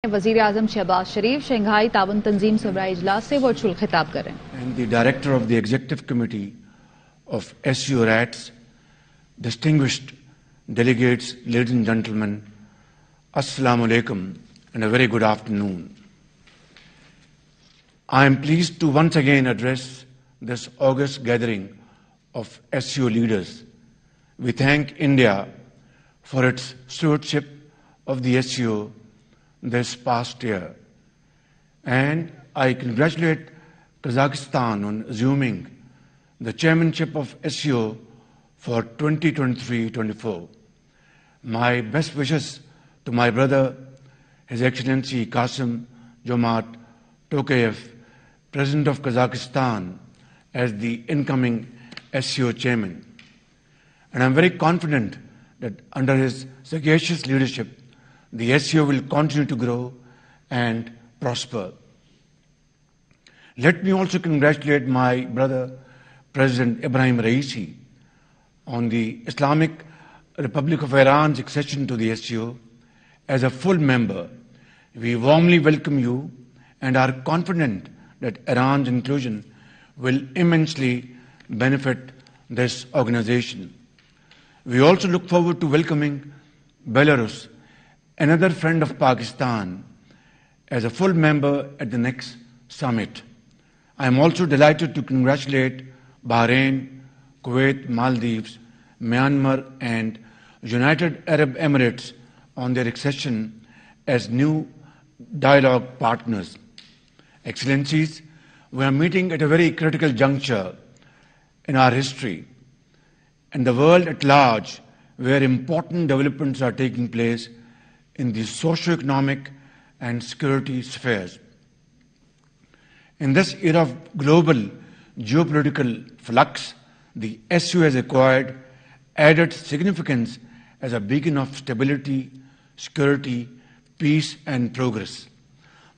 वज़ीर आज़म शहबाज शरीफ शंघाई ताउन तंजीम सबराई इजलास से वर्चुअल खिताब करें। And the director of the executive committee of SCO RATS, distinguished delegates, ladies and gentlemen, Assalamu alaikum and a very good afternoon. I am pleased to once again address this august gathering of SCO leaders. We thank India for its stewardship of the SCO this past year. And I congratulate Kazakhstan on assuming the chairmanship of SCO for 2023-24. My best wishes to my brother, His Excellency Qasim Jomart Tokayev, President of Kazakhstan, as the incoming SCO chairman. And I'm very confident that under his sagacious leadership, the SCO will continue to grow and prosper. Let me also congratulate my brother, President Ibrahim Raisi, on the Islamic Republic of Iran's accession to the SCO as a full member. We warmly welcome you and are confident that Iran's inclusion will immensely benefit this organization. We also look forward to welcoming Belarus, another friend of Pakistan, as a full member at the next summit. I am also delighted to congratulate Bahrain, Kuwait, Maldives, Myanmar, and United Arab Emirates on their accession as new dialogue partners. Excellencies, we are meeting at a very critical juncture in our history and the world at large, where important developments are taking place in the socio-economic and security spheres. In this era of global geopolitical flux, the SCO has acquired added significance as a beacon of stability, security, peace, and progress.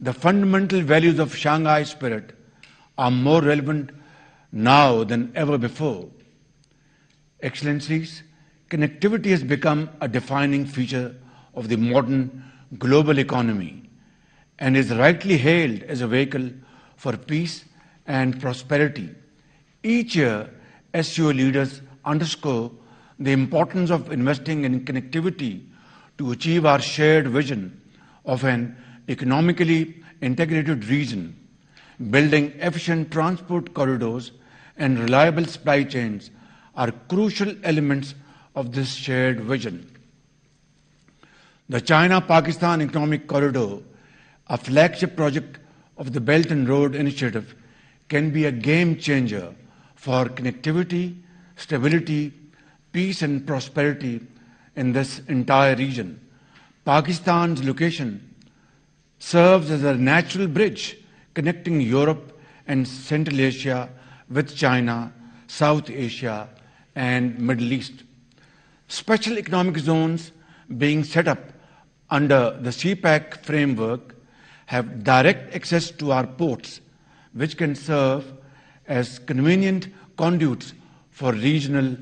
The fundamental values of Shanghai spirit are more relevant now than ever before. Excellencies, connectivity has become a defining feature of the modern global economy and is rightly hailed as a vehicle for peace and prosperity. Each year, SCO leaders underscore the importance of investing in connectivity to achieve our shared vision of an economically integrated region. Building efficient transport corridors and reliable supply chains are crucial elements of this shared vision. The China-Pakistan Economic Corridor, a flagship project of the Belt and Road Initiative, can be a game changer for connectivity, stability, peace and prosperity in this entire region. Pakistan's location serves as a natural bridge connecting Europe and Central Asia with China, South Asia, and Middle East. Special economic zones being set up under the CPEC framework have direct access to our ports, which can serve as convenient conduits for regional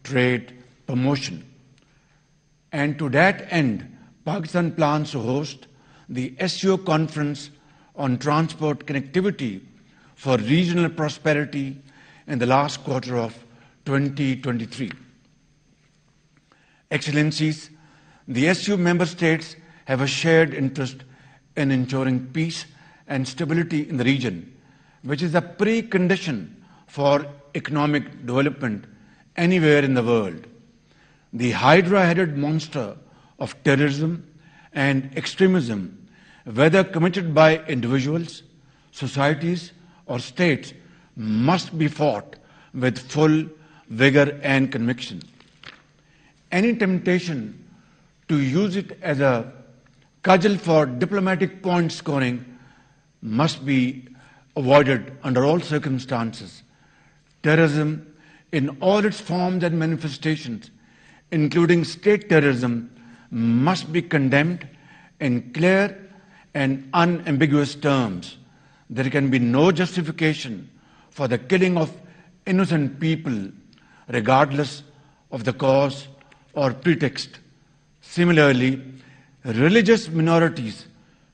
trade promotion. And to that end, Pakistan plans to host the SCO Conference on Transport Connectivity for Regional Prosperity in the last quarter of 2023. Excellencies, the SCO member states have a shared interest in ensuring peace and stability in the region, which is a precondition for economic development anywhere in the world. The hydra-headed monster of terrorism and extremism, whether committed by individuals, societies, or states, must be fought with full vigor and conviction. Any temptation to use it as a cudgel for diplomatic point scoring must be avoided under all circumstances. Terrorism in all its forms and manifestations, including state terrorism, must be condemned in clear and unambiguous terms. There can be no justification for the killing of innocent people, regardless of the cause or pretext. Similarly, religious minorities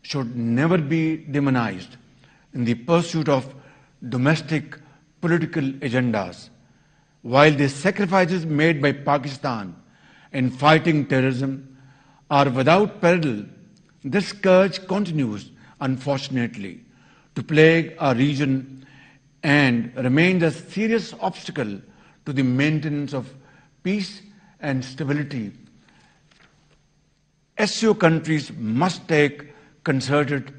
should never be demonized in the pursuit of domestic political agendas. While the sacrifices made by Pakistan in fighting terrorism are without parallel, this scourge continues, unfortunately, to plague our region and remains a serious obstacle to the maintenance of peace and stability. SCO countries must take concerted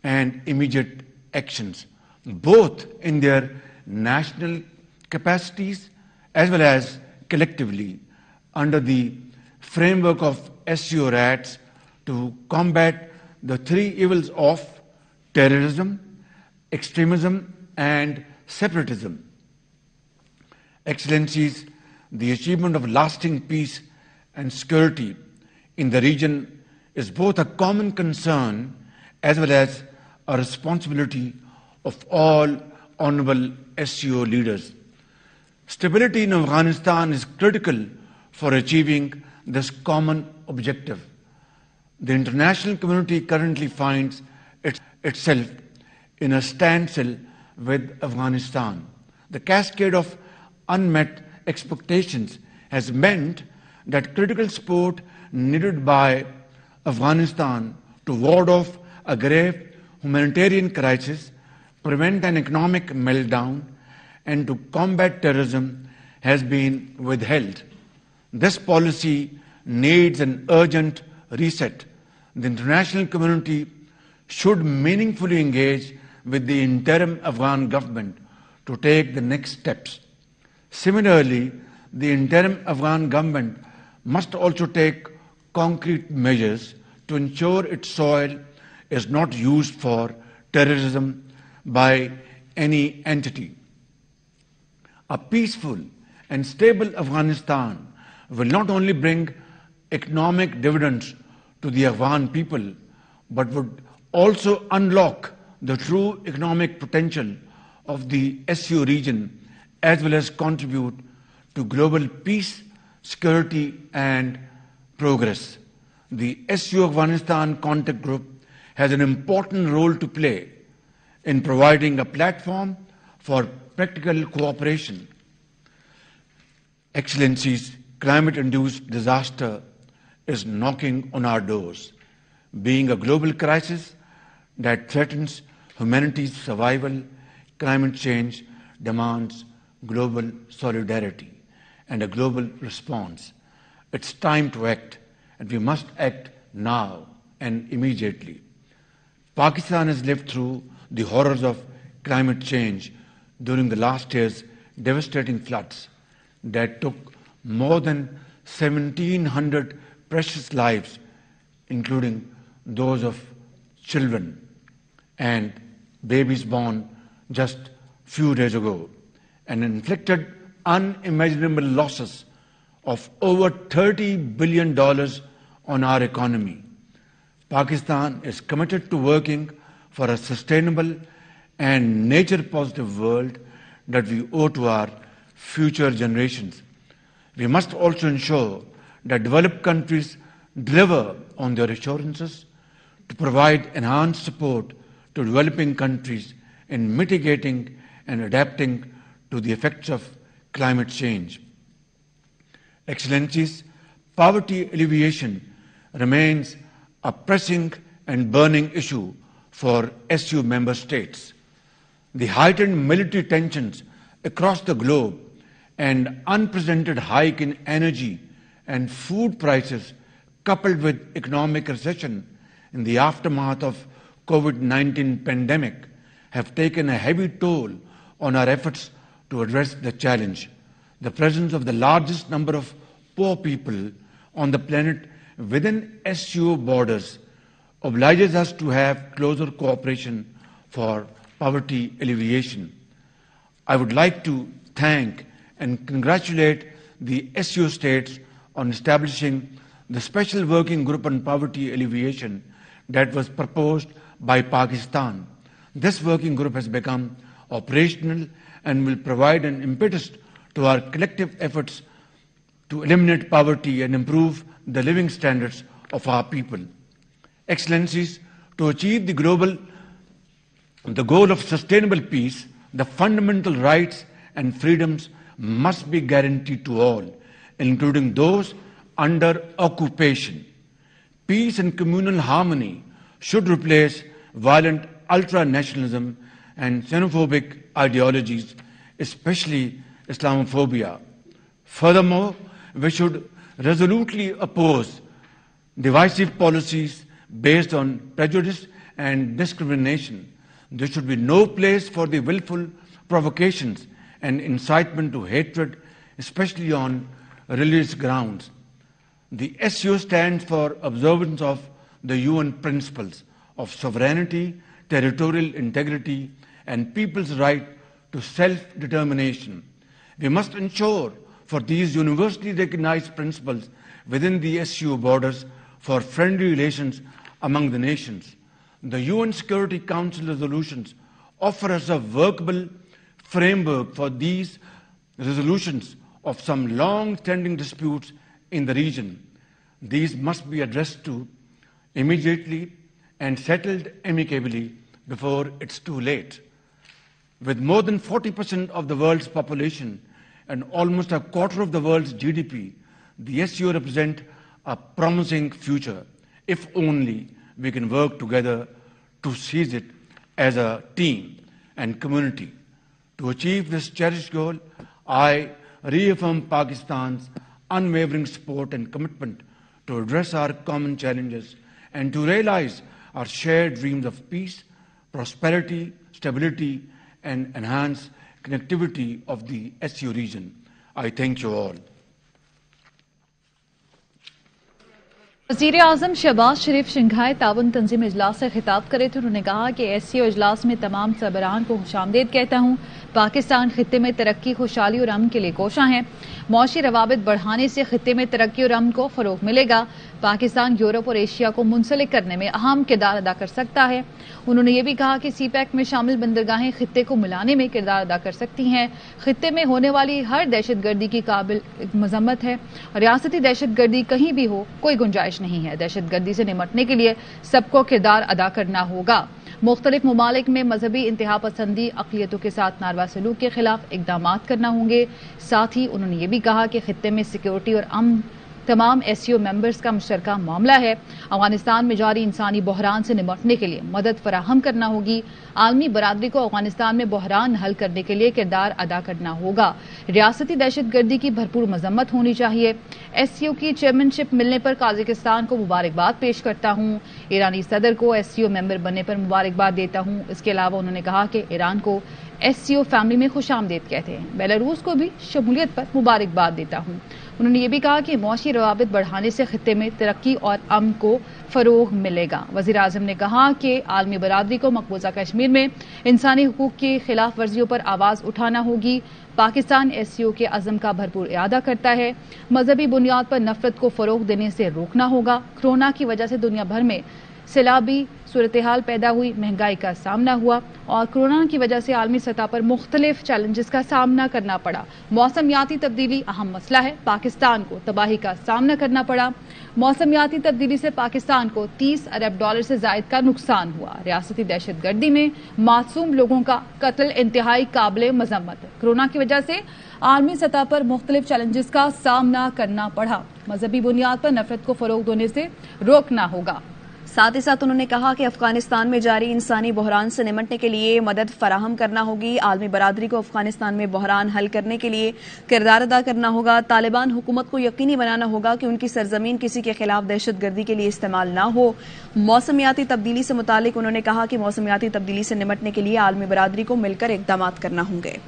and immediate actions, both in their national capacities as well as collectively under the framework of SCO RATs to combat the three evils of terrorism, extremism, and separatism. Excellencies, the achievement of lasting peace and security in the region is both a common concern as well as a responsibility of all honorable SCO leaders. Stability in Afghanistan is critical for achieving this common objective. The international community currently finds itself in a standstill with Afghanistan. The cascade of unmet expectations has meant that critical support needed by Afghanistan to ward off a grave humanitarian crisis, prevent an economic meltdown, and to combat terrorism has been withheld. This policy needs an urgent reset. The international community should meaningfully engage with the interim Afghan government to take the next steps. Similarly, the interim Afghan government must also take concrete measures to ensure its soil is not used for terrorism by any entity. A peaceful and stable Afghanistan will not only bring economic dividends to the Afghan people, but would also unlock the true economic potential of the SCO region as well as contribute to global peace, security, and progress. The SCO Afghanistan Contact Group has an important role to play in providing a platform for practical cooperation. Excellencies, climate-induced disaster is knocking on our doors. Being a global crisis that threatens humanity's survival, climate change demands global solidarity and a global response. It's time to act, and we must act now and immediately. Pakistan has lived through the horrors of climate change during the last year's devastating floods that took more than 1,700 precious lives, including those of children and babies born just few days ago, and inflicted unimaginable losses of over $30 billion on our economy. Pakistan is committed to working for a sustainable and nature-positive world that we owe to our future generations. We must also ensure that developed countries deliver on their assurances to provide enhanced support to developing countries in mitigating and adapting to the effects of climate change. Excellencies, poverty alleviation remains a pressing and burning issue for SCO member states. The heightened military tensions across the globe and unprecedented hike in energy and food prices, coupled with economic recession in the aftermath of COVID-19 pandemic, have taken a heavy toll on our efforts to address the challenge. The presence of the largest number of poor people on the planet within SCO borders obliges us to have closer cooperation for poverty alleviation. I would like to thank and congratulate the SCO states on establishing the Special Working Group on Poverty Alleviation that was proposed by Pakistan. This working group has become operational and will provide an impetus to our collective efforts to eliminate poverty and improve the living standards of our people. Excellencies, To achieve the goal of sustainable peace, the fundamental rights and freedoms must be guaranteed to all, including those under occupation. Peace and communal harmony should replace violent ultra-nationalism and xenophobic ideologies, especially Islamophobia. Furthermore, we should resolutely oppose divisive policies based on prejudice and discrimination. There should be no place for the willful provocations and incitement to hatred, especially on religious grounds. The SCO stands for observance of the UN principles of sovereignty, territorial integrity, and people's right to self-determination. We must ensure for these universally recognized principles within the SCO borders for friendly relations among the nations. The UN Security Council resolutions offer us a workable framework for these resolutions of some long-standing disputes in the region. These must be addressed to immediately and settled amicably before it's too late. With more than 40% of the world's population and almost a quarter of the world's GDP, the SCO represents a promising future, if only we can work together to seize it as a team and community. To achieve this cherished goal, I reaffirm Pakistan's unwavering support and commitment to address our common challenges and to realize our shared dreams of peace, prosperity, stability, and enhanced connectivity of the SCO region. I thank you all. वज़ीर आज़म शहबाज शरीफ Shanghai ताउन तंजीम इजलास से खिताब करे थे। उन्होंने कहा कि SCO इजलास में तमाम सरबराहान को खुशामदीद कहता हूँ। पाकिस्तान खित्ते में तरक्की, खुशहाली और अमन के लिए कोशां है। मौशी रवाबित बढ़ाने से खित्ते में तरक्की और अमन को फरोग मिलेगा। पाकिस्तान यूरोप और एशिया को मुंसलिक करने में अहम किरदार अदा कर सकता है। उन्होंने ये भी कहा कि CPEC में शामिल बंदरगाहें खित्ते को मिलाने में किरदार अदा कर सकती हैं। खित्ते में होने वाली हर दहशतगर्दी की काबिल मजम्मत है। रियासती दहशतगर्दी कहीं भी हो, कोई गुंजाइश नहीं है। दहशतगर्दी से निमटने के लिए सबको किरदार अदा करना होगा। मुख्तलिफ ममालिक में मजहबी इंतहा पसंदी अक़लियतों के साथ नारवा सलूक के खिलाफ इक़दामात करना होंगे। साथ ही उन्होंने ये भी कहा कि खित्ते में सिक्योरिटी और अमन तमाम SCO मेंबर्स का मुश्तरका मामला है। अफगानिस्तान में जारी इंसानी बहरान से निमटने के लिए मदद फराहम करना होगी। आलमी बरादरी को अफगानिस्तान में बहरान हल करने के लिए किरदार अदा करना होगा। रियासती दहशतगर्दी की भरपूर मजम्मत होनी चाहिए। SCO की चेयरमैनशिप मिलने पर काज़ाकिस्तान को मुबारकबाद पेश करता हूँ। ईरानी सदर को SCO मेंबर बनने पर मुबारकबाद देता हूँ। इसके अलावा उन्होंने कहा कि ईरान को SCO फैमिली में खुशामदीद कहते हैं। बेलारूस को भी शमूलियत पर मुबारकबाद देता हूँ। उन्होंने ये भी कहा कि मौशी रवाबित बढ़ाने से खित्ते में तरक्की और अमन को फरोग मिलेगा। वज़ीर आज़म ने कहा कि आलमी बरादरी को मकबूजा कश्मीर में इंसानी हुकूक की खिलाफ वर्जियों पर आवाज़ उठाना होगी। पाकिस्तान SCO के अज़म का भरपूर इरादा करता है। मजहबी बुनियाद पर नफरत को फरोग देने से रोकना होगा। कोरोना की वजह से दुनिया भर में सैलाबी सूरत हाल पैदा हुई, महंगाई का सामना हुआ और कोरोना की वजह से आलमी सतह पर मुख्तलिफ चैलेंजेस का सामना करना पड़ा। मौसमियाती तब्दीली अहम मसला है। पाकिस्तान को तबाही का सामना करना पड़ा। मौसमियाती तब्दीली से पाकिस्तान को $30 अरब से जायद का नुकसान हुआ। रियासती दहशतगर्दी में मासूम लोगों का कत्ल इंतहाई काबिल मजम्मत है। कोरोना की वजह से आलमी सतह पर मुख्तलिफ चैलेंजेस का सामना करना पड़ा। मजहबी बुनियाद पर नफरत को फरोग देने से रोकना होगा। साथ ही साथ उन्होंने कहा कि अफगानिस्तान में जारी इंसानी बहरान से निमटने के लिए मदद फराहम करना होगी। आलमी बरादरी को अफगानिस्तान में बहरान हल करने के लिए किरदार अदा करना होगा। तालिबान हुकूमत को यकीनी बनाना होगा कि उनकी सरजमीन किसी के खिलाफ दहशतगर्दी के लिए इस्तेमाल ना हो। मौसमियाती तब्दीली से मुतालिक उन्होंने कहा कि मौसमियाती तब्दीली से निमटने के लिए आलमी बरादरी को मिलकर इक़दामात करना होंगे।